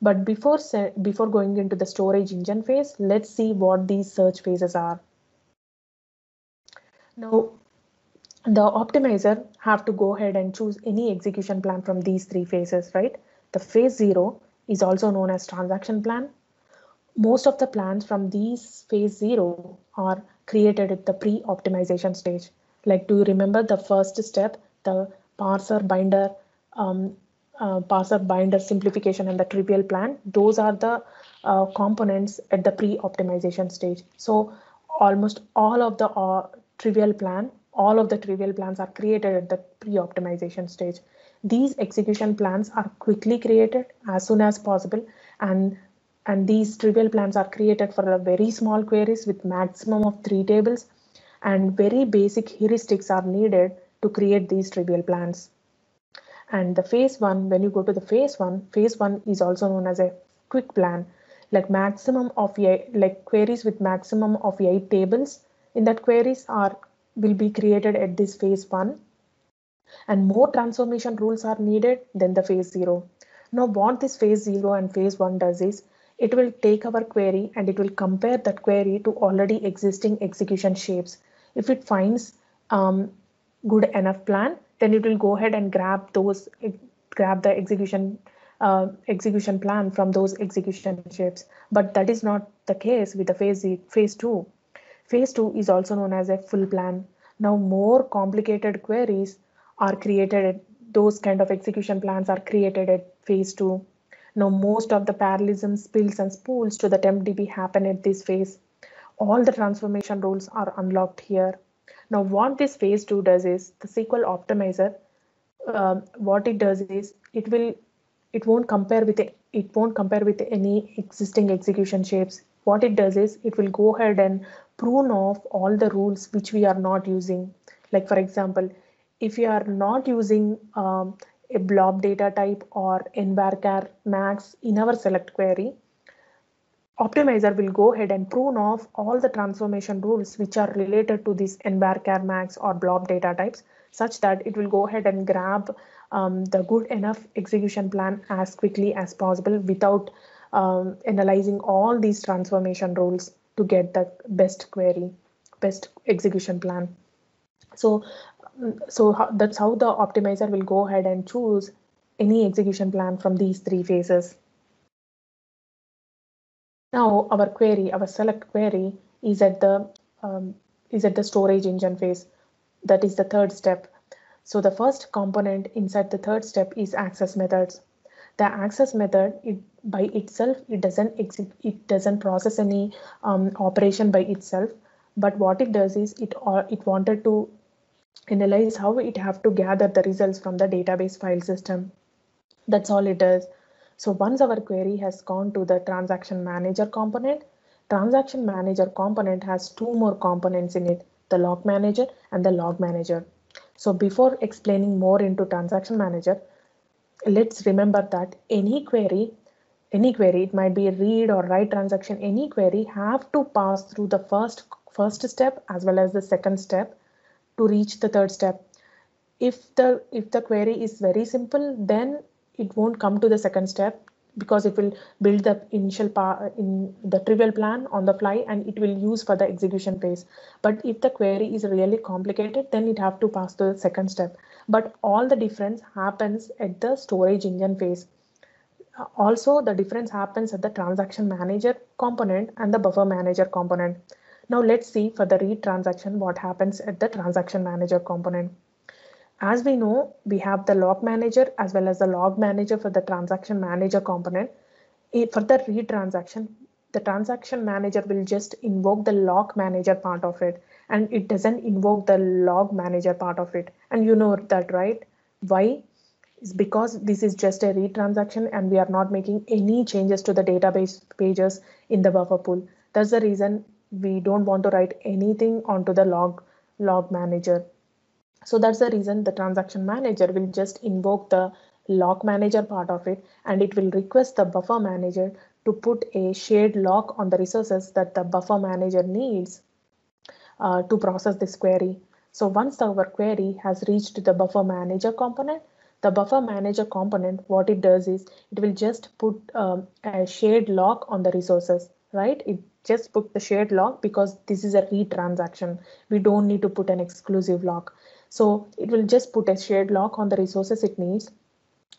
But before going into the storage engine phase, let's see what these search phases are. Now, the optimizer have to go ahead and choose any execution plan from these 3 phases, right? The phase 0 is also known as transaction plan. Most of the plans from these phase 0 are created at the pre-optimization stage. Like, do you remember the first step, the parser binder parser binder simplification and the trivial plan. Those are the components at the pre-optimization stage. So almost all of the trivial plan, all of the trivial plans are created at the pre-optimization stage. These execution plans are quickly created as soon as possible, and these trivial plans are created for a very small queries with maximum of 3 tables, and very basic heuristics are needed to create these trivial plans. And the phase one, when you go to the phase one is also known as a quick plan, like maximum of 8, like queries with maximum of 8 tables in that queries will be created at this phase one, and more transformation rules are needed than the phase 0. Now what this phase 0 and phase 1 does is, it will take our query and it will compare that query to already existing execution shapes. If it finds good enough plan, then it will go ahead and grab the execution plan from those execution shapes. But that is not the case with the phase 2. Phase 2 is also known as a full plan. Now more complicated queries are created, those kind of execution plans are created at phase 2. Now most of the parallelism, spills and spools to the TempDB happen at this phase. All the transformation rules are unlocked here. Now what this phase 2 does is, the SQL optimizer, what it does is, it won't compare with any existing execution shapes. What it does is, it will go ahead and prune off all the rules which we are not using. Like for example, if you are not using a blob data type or nvarchar max in our select query, optimizer will go ahead and prune off all the transformation rules which are related to this nvarchar max or blob data types, such that it will go ahead and grab the good enough execution plan as quickly as possible without analyzing all these transformation rules to get the best execution plan. So that's how the optimizer will go ahead and choose any execution plan from these 3 phases. Now our select query is at the storage engine phase. That is the third step. So the first component inside the third step is access methods. The access method, by itself, it doesn't process any operation by itself. But what it does is, it wanted to analyze how it have to gather the results from the database file system. That's all it does. So once our query has gone to the transaction manager component has 2 more components in it, the log manager and the log manager. So before explaining more into transaction manager, let's remember that any query, it might be a read or write transaction, any query have to pass through the first step as well as the second step to reach the third step. If the query is very simple, then it won't come to the second step, because it will build the initial in the trivial plan on the fly and it will use for the execution phase. But if the query is really complicated, then it have to pass to the second step. But all the difference happens at the storage engine phase. Also, the difference happens at the transaction manager component and the buffer manager component. Now let's see for the read transaction what happens at the transaction manager component. As we know, we have the log manager as well as the log manager for the transaction manager component. For the read transaction, the transaction manager will just invoke the log manager part of it, and it doesn't invoke the log manager part of it. And you know that, right? Why? It's because this is just a read transaction and we are not making any changes to the database pages in the buffer pool. That's the reason we don't want to write anything onto the log manager. So that's the reason the transaction manager will just invoke the log manager part of it, and it will request the buffer manager to put a shared lock on the resources that the buffer manager needs to process this query. So once our query has reached the buffer manager component, the buffer manager component, what it does is, it will just put a shared lock on the resources, right? It just put the shared lock because this is a read transaction. We don't need to put an exclusive lock. So it will just put a shared lock on the resources it needs,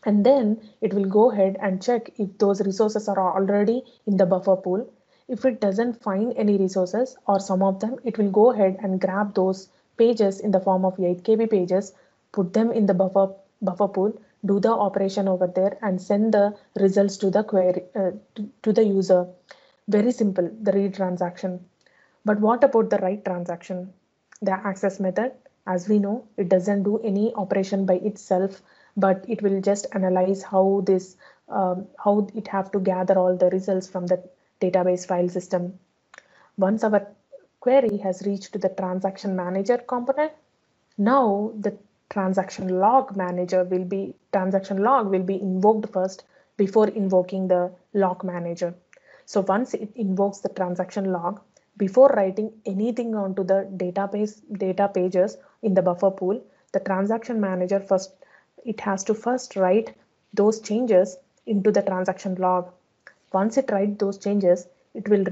and then it will go ahead and check if those resources are already in the buffer pool. If it doesn't find any resources or some of them, it will go ahead and grab those pages in the form of 8 KB pages, put them in the buffer pool, do the operation over there, and send the results to the query to the user. Very simple, the read transaction. But what about the write transaction? The access method, as we know, it doesn't do any operation by itself, but it will just analyze how this how it have to gather all the results from the database file system. Once our query has reached to the transaction manager component, now the transaction log will be invoked first before invoking the log manager. So once it invokes the transaction log, before writing anything onto the database data pages in the buffer pool, the transaction manager it has to first write those changes into the transaction log. Once it writes those changes, it will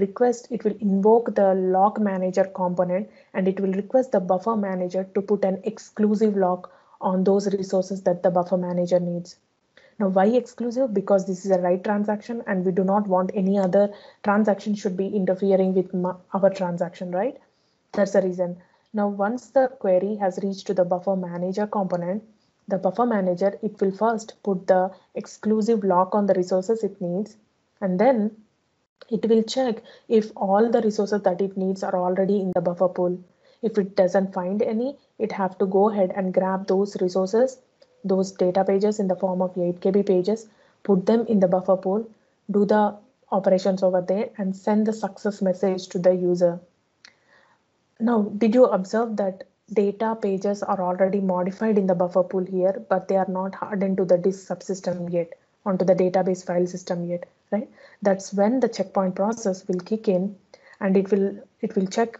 invoke the log manager component, and it will request the buffer manager to put an exclusive lock on those resources that the buffer manager needs. Now, why exclusive? Because this is a write transaction and we do not want any other transaction should be interfering with our transaction, right? That's the reason. Now, once the query has reached to the buffer manager component, the buffer manager, it will first put the exclusive lock on the resources it needs, and then it will check if all the resources that it needs are already in the buffer pool. If it doesn't find any, it have to go ahead and grab those resources, those data pages in the form of 8 KB pages, put them in the buffer pool, do the operations over there, and send the success message to the user. Now, did you observe that data pages are already modified in the buffer pool here, but they are not hardened to the disk subsystem yet, onto the database file system yet, right? That's when the checkpoint process will kick in, and it will check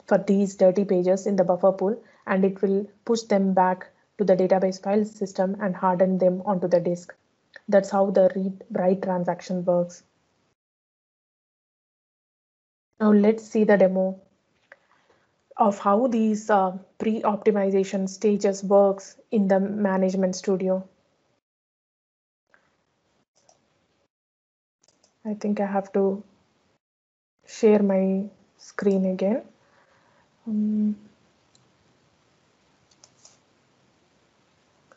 for these dirty pages in the buffer pool, and it will push them back to the database file system and harden them onto the disk. That's how the read-write transaction works. Now let's see the demo of how these pre-optimization stages works in the Management Studio. I think I have to share my screen again.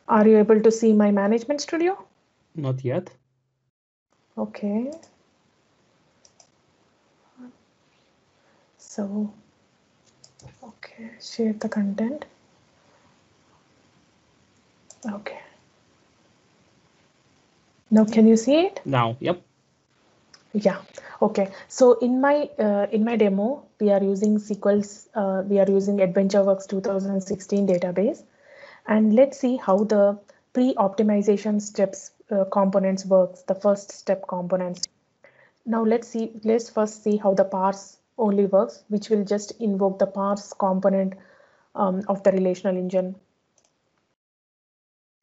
Are you able to see my Management Studio? Not yet. Okay. So, okay, share the content. Okay. Now, can you see it? Now, yep. Yeah. Okay. So in my demo, we are using SQL. We are using AdventureWorks 2016 database, and let's see how the pre-optimization steps components works. The first step components. Now let's first see how the parse only works, which will just invoke the parse component of the relational engine.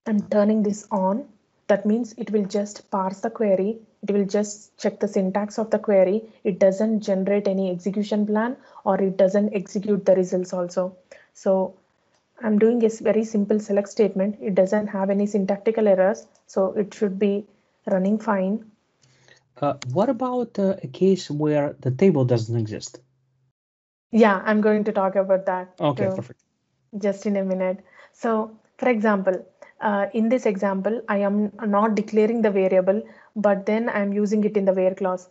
I'm turning this on. That means it will just parse the query. It will just check the syntax of the query. It doesn't generate any execution plan, or it doesn't execute the results also. So I'm doing a very simple select statement. It doesn't have any syntactical errors, so it should be running fine. What about a case where the table doesn't exist? Yeah, I'm going to talk about that. Okay, too, perfect. just in a minute. So, for example, in this example, I am not declaring the variable, but then I'm using it in the where clause.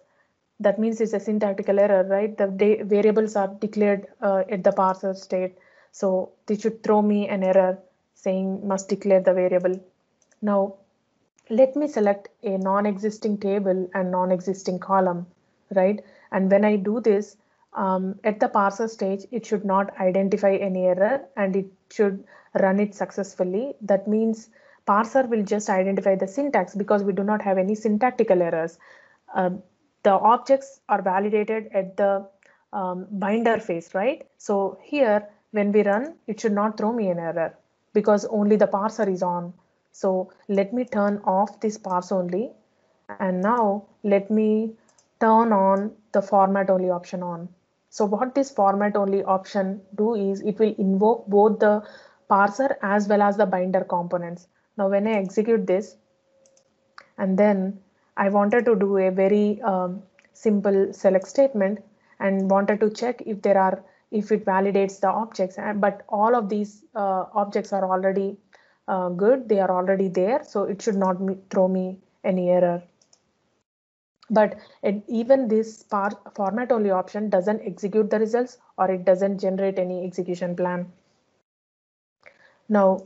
That means it's a syntactical error, right? The variables are declared at the parser state. So they should throw me an error saying must declare the variable. Now, let me select a non-existing table and non-existing column, right? And when I do this, at the parser stage, it should not identify any error and it should run it successfully. That means parser will just identify the syntax because we do not have any syntactical errors. The objects are validated at the binder phase, right? So here, when we run, it should not throw me an error because only the parser is on. So let me turn off this parse only. And now let me turn on the format only option on. So what this format only option do is it will invoke both the parser as well as the binder components. Now when I execute this, and then I wanted to do a very simple select statement and wanted to check if it validates the objects, but all of these objects are already good, they are already there, so it should not throw me any error. But even this format only option doesn't execute the results, or it doesn't generate any execution plan. Now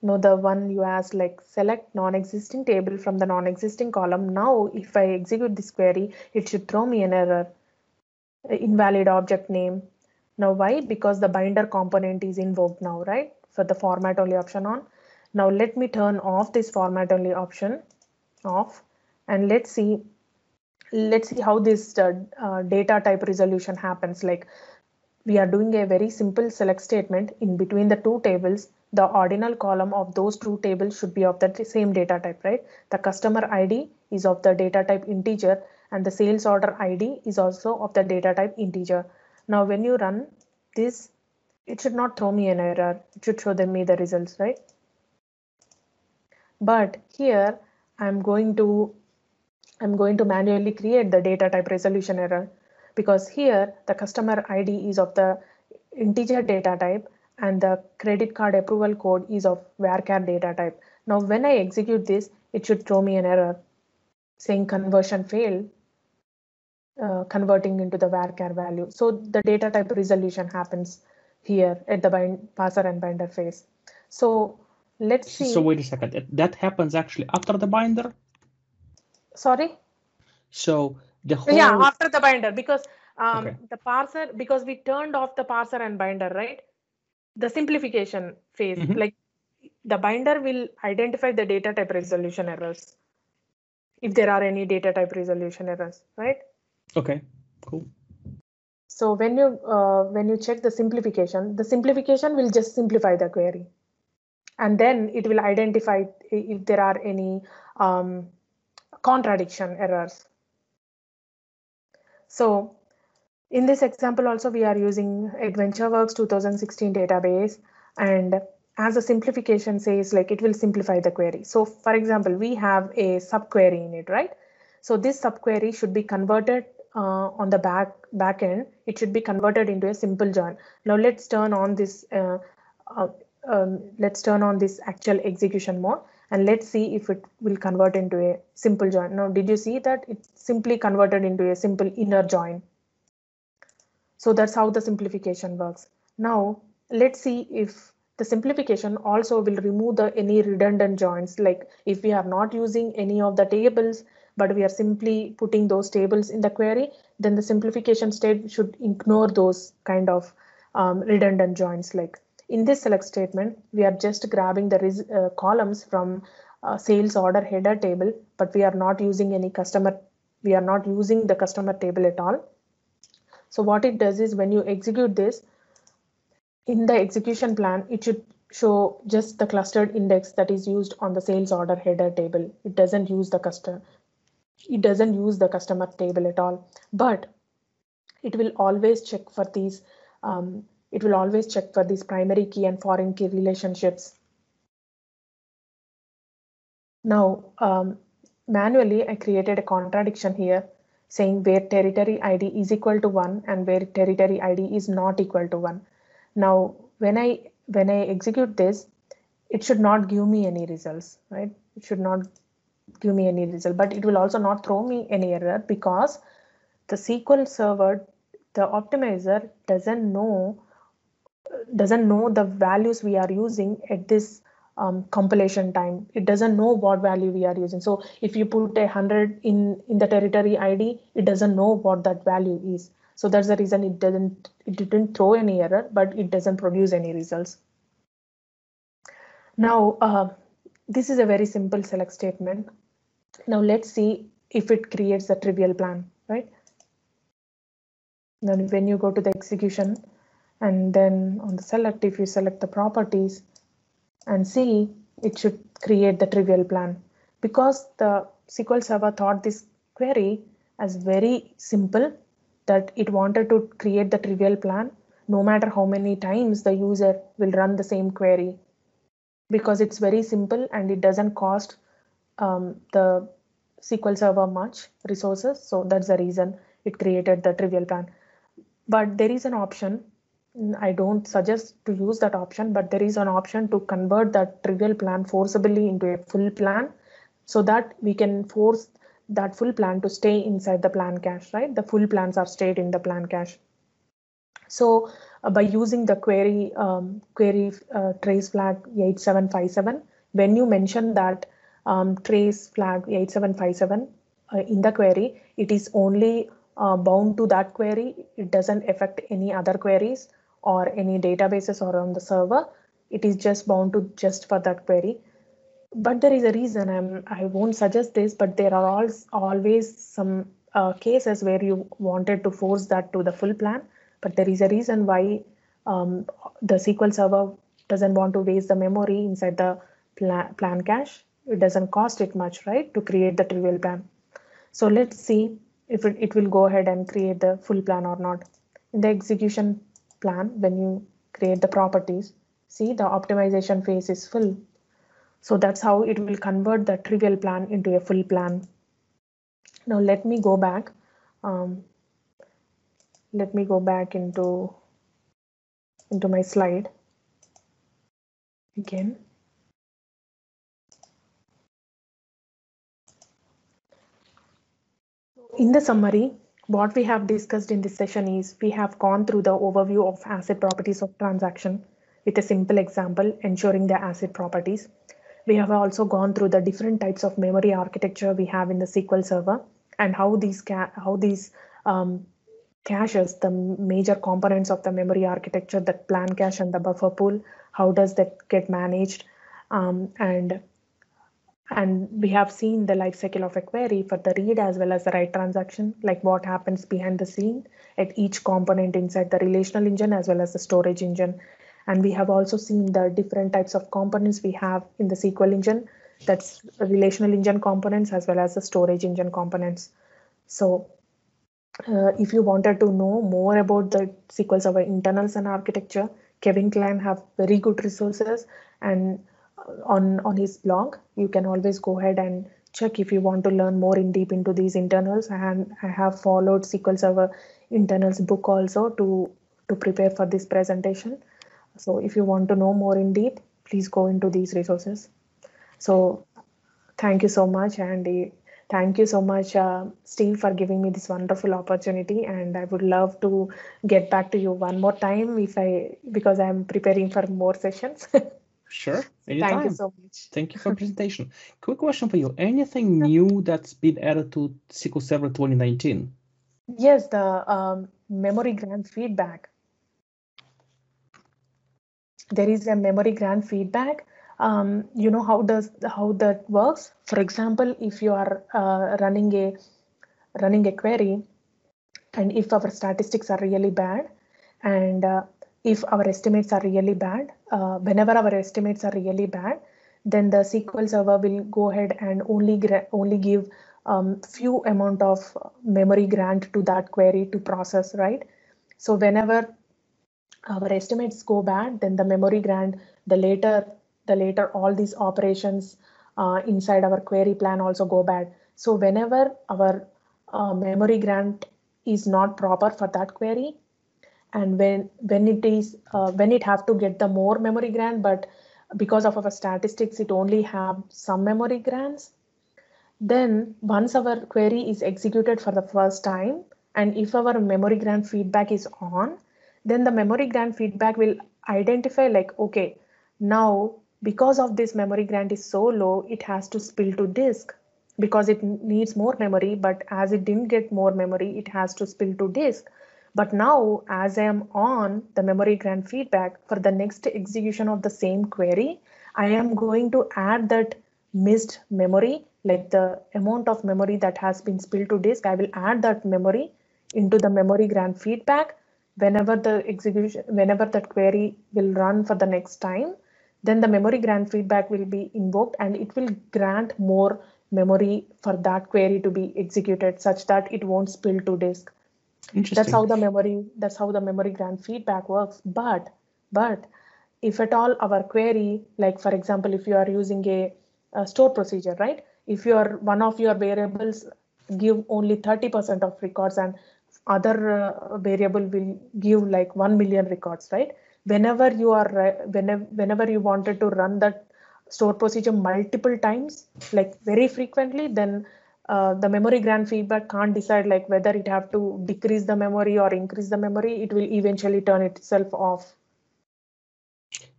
the one you asked, like select non-existing table from the non-existing column. Now if I execute this query, it should throw me an error, invalid object name. Now why? Because the binder component is invoked now, right? For the format only option on. Now let me turn off this format only option off, and let's see how this data type resolution happens. Like, we are doing a very simple select statement in between the two tables. The ordinal column of those two tables should be of the same data type, right? The customer ID is of the data type integer, and the sales order ID is also of the data type integer. Now when you run this, it should not throw me an error. It should show me the results, right? But here I'm going to manually create the data type resolution error, because here the customer ID is of the integer data type and the credit card approval code is of varchar data type. Now when I execute this, it should throw me an error saying conversion failed, converting into the varchar value. So the data type resolution happens here at the parser and binder phase. So let's see. So wait a second, that happens actually after the binder? Sorry? So the whole... Yeah, after the binder, because the parser, because we turned off the parser and binder, right? The simplification phase, like the binder will identify the data type resolution errors if there are any data type resolution errors, right? Okay, cool. So when you check the simplification will just simplify the query, and then it will identify if there are any contradiction errors. So in this example also, we are using AdventureWorks 2016 database, and as a simplification says, like, it will simplify the query. So for example, we have a subquery in it, right? So this subquery should be converted on the back end. It should be converted into a simple join. Now let's turn on this actual execution mode, and let's see if it will convert into a simple join. Now did you see that it simply converted into a simple inner join? So that's how the simplification works. Now let's see if the simplification also will remove any redundant joins. Like, if we are not using any of the tables, but we are simply putting those tables in the query, then the simplification state should ignore those kind of redundant joins. Like in this select statement, we are just grabbing the columns from sales order header table, but we are not using any customer. We are not using the customer table at all. So what it does is, when you execute this, in the execution plan, it should show just the clustered index that is used on the sales order header table. It doesn't use the customer table at all. But it will always check for these primary key and foreign key relationships. Now manually I created a contradiction here, saying where territory ID is equal to 1 and where territory ID is not equal to 1. Now when I execute this, it should not give me any results, right? It should not give me any result, but it will also not throw me any error, because the SQL server, the optimizer, doesn't know the values we are using at this compilation time. It doesn't know what value we are using. So if you put 100 in the territory ID, it doesn't know what that value is. So that's the reason it didn't throw any error, but it doesn't produce any results. Now this is a very simple select statement. Now let's see if it creates a trivial plan, right? Then when you go to the execution, and then on the select, if you select the properties and see, it should create the trivial plan, because the SQL Server thought this query as very simple that it wanted to create the trivial plan no matter how many times the user will run the same query, because it's very simple and it doesn't cost the SQL Server much resources. So that's the reason it created the trivial plan. But there is an option I don't suggest to use that option, but there is an option to convert that trivial plan forcibly into a full plan so that we can force that full plan to stay inside the plan cache, right? The full plans are stayed in the plan cache. So by using the query trace flag 8757, when you mention that trace flag 8757 in the query, it is only bound to that query. It doesn't affect any other queries or any databases or on the server. It is just bound to just for that query. But there is a reason. I won't suggest this, but there are always some cases where you wanted to force that to the full plan, but there is a reason why the SQL Server doesn't want to waste the memory inside the plan cache. It doesn't cost it much, right, to create the trivial plan. So let's see if it will go ahead and create the full plan or not. In the execution plan, when you create the properties, see the optimization phase is full. So that's how it will convert the trivial plan into a full plan. Now let me go back. Let me go back into my slide again. In the summary, what we have discussed in this session is we have gone through the overview of ACID properties of transaction with a simple example ensuring the ACID properties. We have also gone through the different types of memory architecture we have in the SQL Server and how these caches, the major components of the memory architecture, the plan cache and the buffer pool, how does that get managed, and we have seen the life cycle of a query for the read as well as the write transaction, like what happens behind the scene at each component inside the relational engine as well as the storage engine. And we have also seen the different types of components we have in the SQL engine, that's relational engine components as well as the storage engine components. So if you wanted to know more about the SQL Server internals and architecture, Kevin Klein have very good resources, and on his blog, you can always go ahead and check if you want to learn more in deep into these internals. And I have followed SQL Server internals book also to prepare for this presentation. So if you want to know more in deep, please go into these resources. So thank you so much, Andy. Thank you so much, Steve, for giving me this wonderful opportunity. And I would love to get back to you one more time because I'm preparing for more sessions. Sure, anytime. Thank you so much. Thank you for the presentation. Quick question for you. Anything new that's been added to SQL Server 2019? Yes, the memory grant feedback. There is a memory grant feedback. You know how that works? For example, if you are running a query, and if our statistics are really bad, and if our estimates are really bad, whenever our estimates are really bad, then the SQL Server will go ahead and only give few amount of memory grant to that query to process, right? So whenever our estimates go bad, then the memory grant, the later all these operations inside our query plan also go bad. So whenever our memory grant is not proper for that query, and when it have to get the more memory grant, but because of our statistics it only have some memory grants, then once our query is executed for the first time, and if our memory grant feedback is on, then the memory grant feedback will identify like, okay, now because of this memory grant is so low, it has to spill to disk because it needs more memory, but as it didn't get more memory, it has to spill to disk. But now as I am on the memory grant feedback for the next execution of the same query, I am going to add that missed memory, like the amount of memory that has been spilled to disk, I will add that memory into the memory grant feedback. Whenever that query will run for the next time, then the memory grant feedback will be invoked and it will grant more memory for that query to be executed such that it won't spill to disk. That's how the memory grant feedback works. But if at all our query, like for example, if you are using a store procedure, right? If one of your variables give only 30% of records and other variable will give like 1 million records, right? Whenever you are whenever you wanted to run that store procedure multiple times, like very frequently, then the memory grant feedback can't decide like whether it have to decrease the memory or increase the memory. It will eventually turn itself off.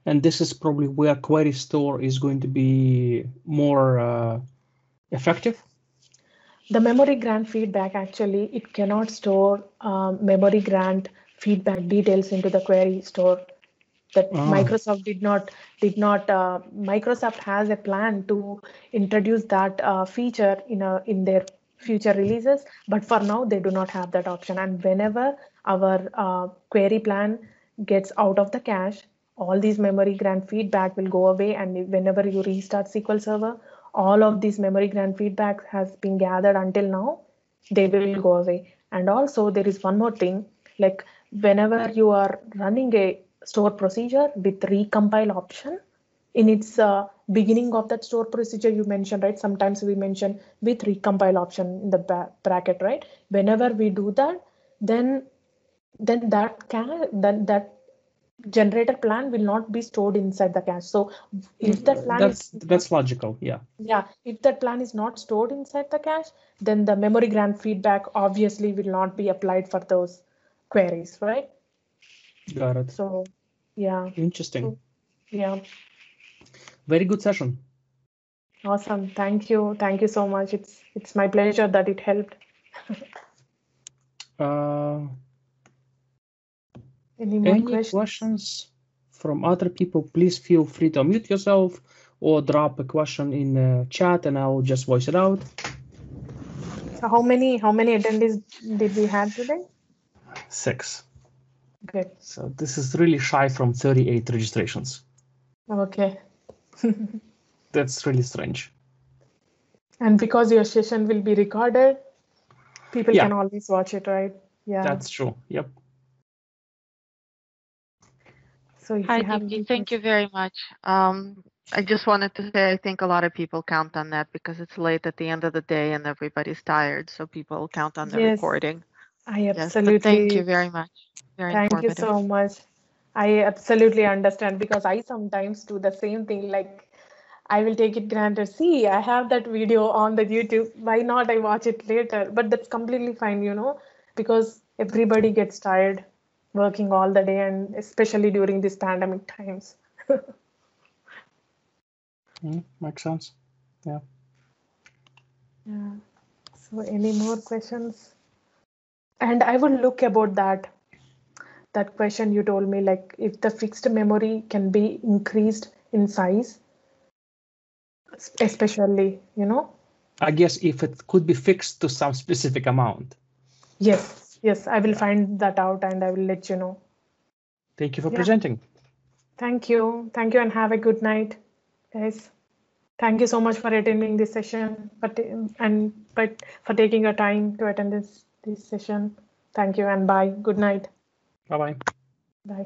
And this is probably where query store is going to be more effective. The memory grant feedback, actually, it cannot store memory grant feedback details into the query store. That Microsoft did not. Microsoft has a plan to introduce that feature in their future releases, but for now they do not have that option. And whenever our query plan gets out of the cache, all these memory grant feedback will go away, and whenever you restart SQL Server, all of these memory grant feedback has been gathered until now, they will go away. And also there is one more thing, like whenever you are running a store procedure with recompile option in its beginning of that store procedure, you mentioned, right? Sometimes we mention with recompile option in the bracket, right? Whenever we do that, then that generator plan will not be stored inside the cache. So if that plan that's logical, yeah. Yeah, if that plan is not stored inside the cache, then the memory grant feedback obviously will not be applied for those queries, right? Got it. So yeah. Interesting. So, yeah. Very good session. Awesome. Thank you. Thank you so much. It's my pleasure that it helped. Any more questions from other people? Please feel free to unmute yourself or drop a question in the chat and I'll just voice it out. So how many attendees did we have today? 6. Good. So this is really shy from 38 registrations. Okay. That's really strange. And because your session will be recorded, people can always watch it, right? Yeah. That's true. Yep. So if Hi, you have Deepti, thank you very much. I just wanted to say I think a lot of people count on that because it's late at the end of the day and everybody's tired, so people count on the recording. I absolutely. Yes, thank you very much. Very informative. Thank you so much. I absolutely understand because I sometimes do the same thing. Like I will take it granted. See, I have that video on the YouTube. Why not I watch it later? But that's completely fine, you know, because everybody gets tired working all the day and especially during these pandemic times. Makes sense. Yeah. Yeah. So any more questions? And I will look about that question you told me, like if the fixed memory can be increased in size, especially, you know. I guess if it could be fixed to some specific amount. Yes, I will find that out and I will let you know. Thank you for presenting. Thank you, and have a good night, guys. Thank you so much for attending this session, but for taking your time to attend this session. Thank you and bye. Good night. Bye-bye. Bye.